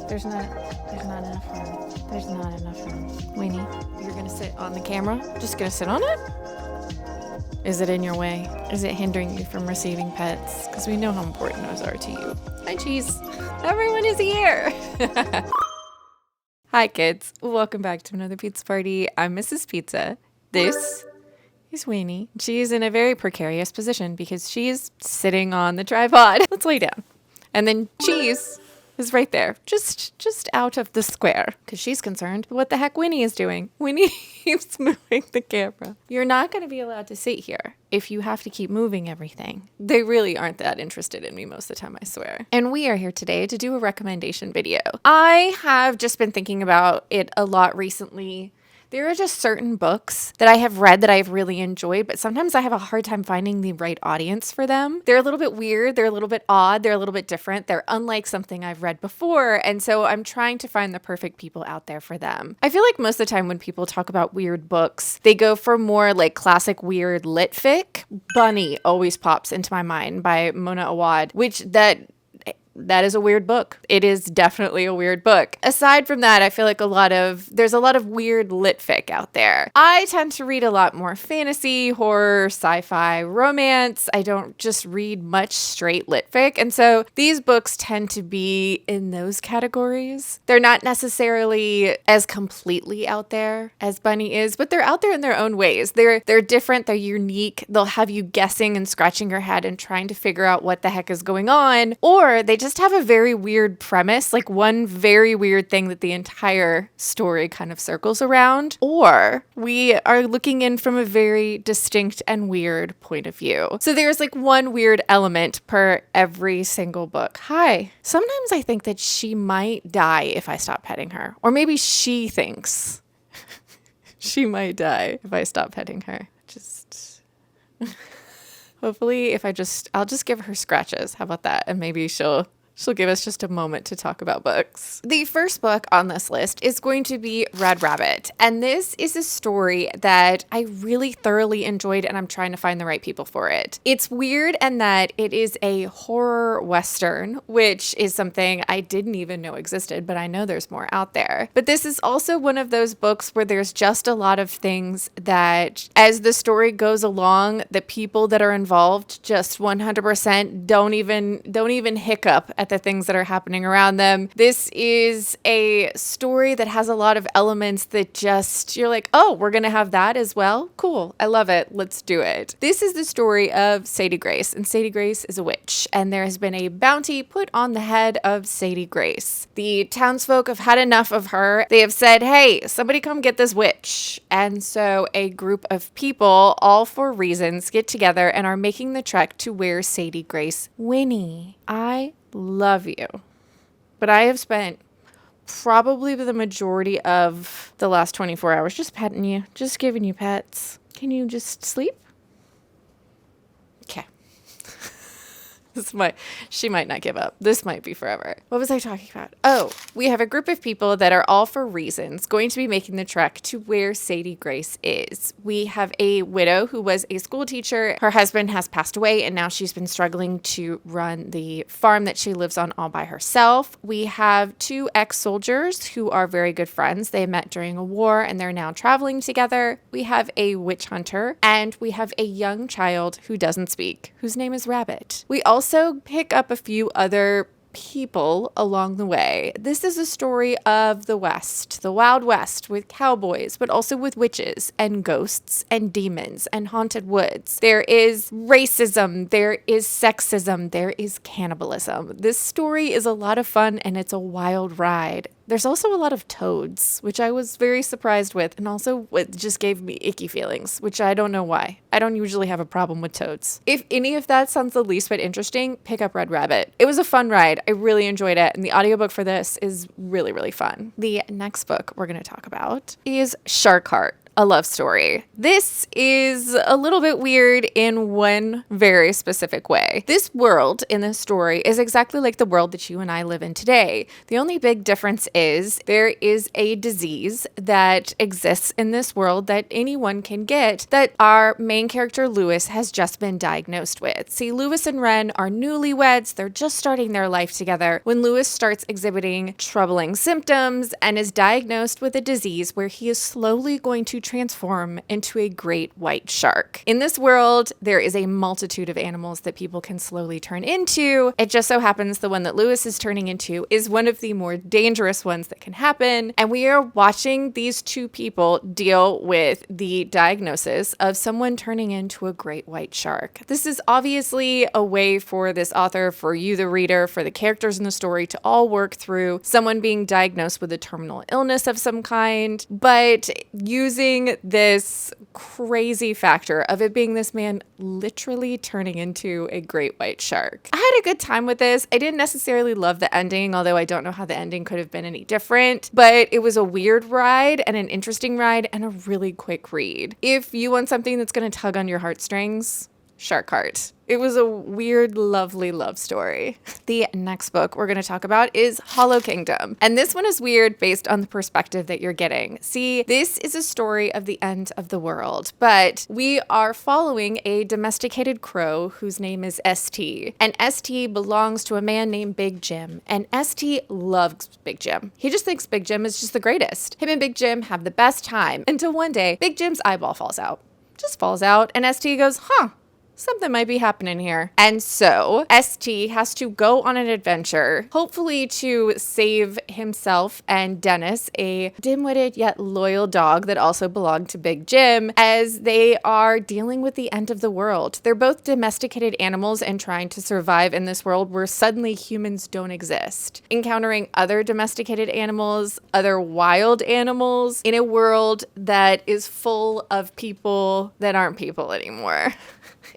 There's not enough room. There's not enough room. Weenie, you're gonna sit on the camera? Just gonna sit on it? Is it in your way? Is it hindering you from receiving pets? Because we know how important those are to you. Hi, Cheese. Everyone is here. Hi, kids. Welcome back to another pizza party. I'm Mrs. Pizza. This is Weenie. She's in a very precarious position because she's sitting on the tripod. Let's lay down. And then Cheese is right there, just out of the square, because she's concerned what the heck Winnie is doing. Winnie keeps moving the camera. You're not going to be allowed to sit here if you have to keep moving everything. They really aren't that interested in me most of the time, I swear. And we are here today to do a recommendation video. I have just been thinking about it a lot recently. There are just certain books that I have read that I've really enjoyed, but sometimes I have a hard time finding the right audience for them. They're a little bit weird, they're a little bit odd, they're a little bit different, they're unlike something I've read before, and so I'm trying to find the perfect people out there for them. I feel like most of the time when people talk about weird books, they go for more like classic weird lit fic. Bunny always pops into my mind by Mona Awad, which that is a weird book. It is definitely a weird book. Aside from that, I feel like there's a lot of weird lit fic out there. I tend to read a lot more fantasy, horror, sci-fi, romance. I don't just read much straight lit fic. And so these books tend to be in those categories. They're not necessarily as completely out there as Bunny is, but they're out there in their own ways. They're different, they're unique. They'll have you guessing and scratching your head and trying to figure out what the heck is going on, or they just have a very weird premise, like one very weird thing that the entire story kind of circles around, or we are looking in from a very distinct and weird point of view. So there's like one weird element per every single book. Hi. Sometimes I think that she might die if I stop petting her, or maybe she thinks she might die if I stop petting her. Hopefully I'll just give her scratches. How about that? And maybe she'll give us just a moment to talk about books. The first book on this list is going to be Red Rabbit. And this is a story that I really thoroughly enjoyed, and I'm trying to find the right people for it. It's weird in that it is a horror Western, which is something I didn't even know existed, but I know there's more out there. But this is also one of those books where there's just a lot of things that, as the story goes along, the people that are involved just 100% don't even hiccup at the things that are happening around them. This is a story that has a lot of elements that just, you're like, oh, we're going to have that as well? Cool. I love it. Let's do it. This is the story of Sadie Grace, and Sadie Grace is a witch, and there has been a bounty put on the head of Sadie Grace. The townsfolk have had enough of her. They have said, hey, somebody come get this witch. And so a group of people, all for reasons, get together and are making the trek to where Sadie Grace, Winnie, I love you, but I have spent probably the majority of the last 24 hours just petting you, just giving you pets. Can you just sleep? Okay. She might not give up. This might be forever. What was I talking about? Oh, we have a group of people that are all for reasons going to be making the trek to where Sadie Grace is. We have a widow who was a school teacher. Her husband has passed away, and now she's been struggling to run the farm that she lives on all by herself. We have two ex-soldiers who are very good friends. They met during a war, and they're now traveling together. We have a witch hunter, and we have a young child who doesn't speak, whose name is Rabbit. We also pick up a few other people along the way. This is a story of the West, the Wild West, with cowboys, but also with witches and ghosts and demons and haunted woods. There is racism, there is sexism, there is cannibalism. This story is a lot of fun, and it's a wild ride. There's also a lot of toads, which I was very surprised with, and also it just gave me icky feelings, which I don't know why. I don't usually have a problem with toads. If any of that sounds the least bit interesting, pick up Red Rabbit. It was a fun ride. I really enjoyed it, and the audiobook for this is really, really fun. The next book we're going to talk about is Shark Heart. a love story. This is a little bit weird in one very specific way. This world in this story is exactly like the world that you and I live in today. The only big difference is there is a disease that exists in this world that anyone can get that our main character Lewis has just been diagnosed with. See, Lewis and Wren are newlyweds. They're just starting their life together when Lewis starts exhibiting troubling symptoms and is diagnosed with a disease where he is slowly going to transform into a great white shark. In this world, there is a multitude of animals that people can slowly turn into. It just so happens the one that Lewis is turning into is one of the more dangerous ones that can happen. And we are watching these two people deal with the diagnosis of someone turning into a great white shark. This is obviously a way for this author, for you, the reader, for the characters in the story to all work through someone being diagnosed with a terminal illness of some kind, but using this crazy factor of it being this man literally turning into a great white shark. I had a good time with this. I didn't necessarily love the ending, although I don't know how the ending could have been any different, but it was a weird ride and an interesting ride and a really quick read. If you want something that's going to tug on your heartstrings, Shark Heart. It was a weird, lovely love story. The next book we're going to talk about is Hollow Kingdom. And this one is weird based on the perspective that you're getting. See, this is a story of the end of the world, but we are following a domesticated crow whose name is ST. And ST belongs to a man named Big Jim. And ST loves Big Jim. He just thinks Big Jim is just the greatest. Him and Big Jim have the best time until one day Big Jim's eyeball falls out. Just falls out. And ST goes, something might be happening here. And so ST has to go on an adventure, hopefully to save himself and Dennis, a dim-witted yet loyal dog that also belonged to Big Jim, as they are dealing with the end of the world. They're both domesticated animals and trying to survive in this world where suddenly humans don't exist. Encountering other domesticated animals, other wild animals in a world that is full of people that aren't people anymore.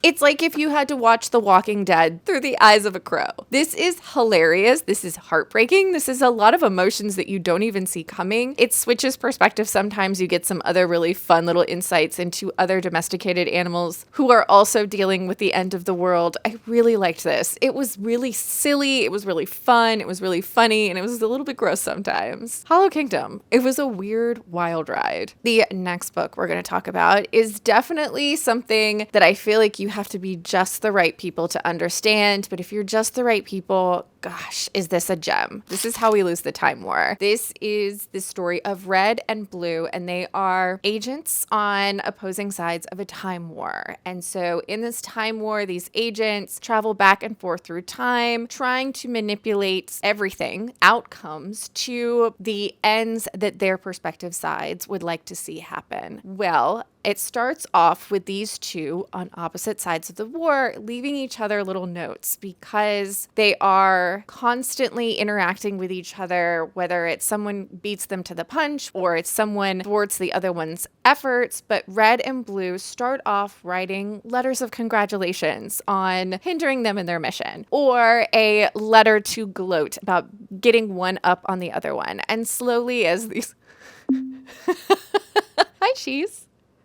It's like if you had to watch The Walking Dead through the eyes of a crow. This is hilarious. This is heartbreaking. This is a lot of emotions that you don't even see coming. It switches perspective. Sometimes you get some other really fun little insights into other domesticated animals who are also dealing with the end of the world. I really liked this. It was really silly. It was really fun. It was really funny. And it was a little bit gross sometimes. Hollow Kingdom. It was a weird, wild ride. The next book we're going to talk about is definitely something that I feel like you have to be just the right people to understand. But if you're just the right people, gosh, is this a gem? This is How We Lose the Time War. This is the story of Red and Blue, and they are agents on opposing sides of a time war. And so in this time war, these agents travel back and forth through time, trying to manipulate everything, outcomes, to the ends that their prospective sides would like to see happen. Well, it starts off with these two on opposite sides of the war, leaving each other little notes because they are constantly interacting with each other, whether it's someone beats them to the punch or it's someone thwarts the other one's efforts. But Red and Blue start off writing letters of congratulations on hindering them in their mission, or a letter to gloat about getting one up on the other one. And slowly as these... Hi, Cheese.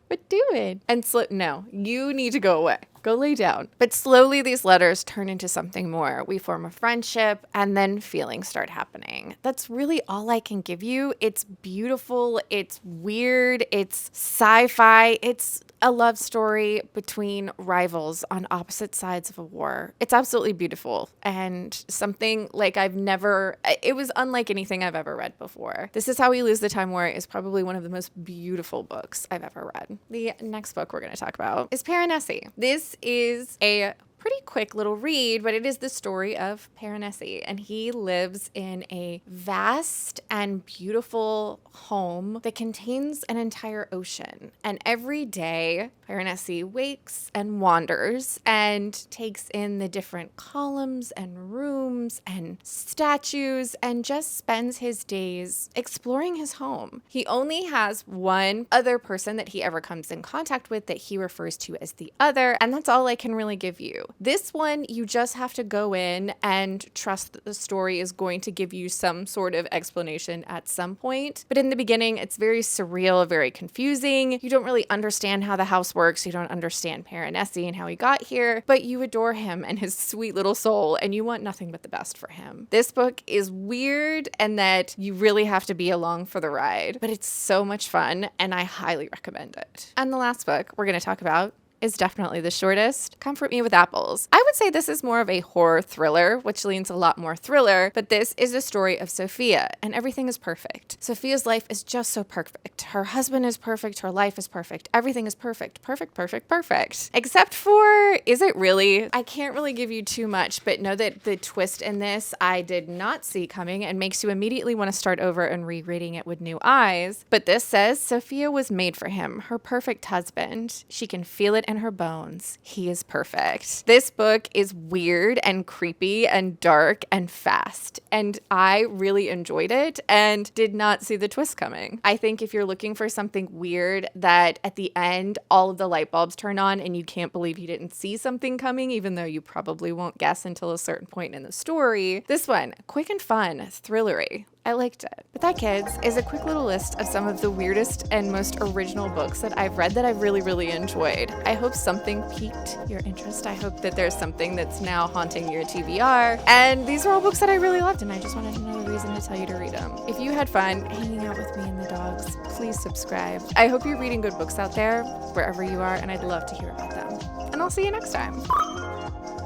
What doing? And no, you need to go away. Go lay down. But slowly these letters turn into something more. We form a friendship and then feelings start happening. That's really all I can give you. It's beautiful. It's weird. It's sci-fi. It's a love story between rivals on opposite sides of a war. It's absolutely beautiful and something like it was unlike anything I've ever read before. This Is How We Lose the Time War is probably one of the most beautiful books I've ever read. The next book we're going to talk about is Piranesi. This is a pretty quick little read, but it is the story of Piranesi, and he lives in a vast and beautiful home that contains an entire ocean. And every day, Piranesi wakes and wanders and takes in the different columns and rooms and statues and just spends his days exploring his home. He only has one other person that he ever comes in contact with that he refers to as the other, and that's all I can really give you. This one, you just have to go in and trust that the story is going to give you some sort of explanation at some point. But in the beginning, it's very surreal, very confusing. You don't really understand how the house works. You don't understand Piranesi and how he got here, but you adore him and his sweet little soul, and you want nothing but the best for him. This book is weird and that you really have to be along for the ride, but it's so much fun and I highly recommend it. And the last book we're going to talk about is definitely the shortest, Comfort Me with Apples. I would say this is more of a horror thriller, which leans a lot more thriller, but this is a story of Sophia, and everything is perfect. Sophia's life is just so perfect. Her husband is perfect, her life is perfect, everything is perfect, perfect, perfect, perfect. Except for, is it really? I can't really give you too much, but know that the twist in this I did not see coming and makes you immediately want to start over and rereading it with new eyes. But this says Sophia was made for him, her perfect husband. She can feel it in her bones. He is perfect. This book is weird and creepy and dark and fast, and I really enjoyed it and did not see the twist coming. I think if you're looking for something weird that at the end all of the light bulbs turn on and you can't believe you didn't see something coming, even though you probably won't guess until a certain point in the story, this one, quick and fun, thrillery. I liked it. But that, kids, is a quick little list of some of the weirdest and most original books that I've read that I've really, really enjoyed. I hope something piqued your interest. I hope that there's something that's now haunting your TBR. And these are all books that I really loved, and I just wanted another reason to tell you to read them. If you had fun hanging out with me and the dogs, please subscribe. I hope you're reading good books out there, wherever you are, and I'd love to hear about them. And I'll see you next time.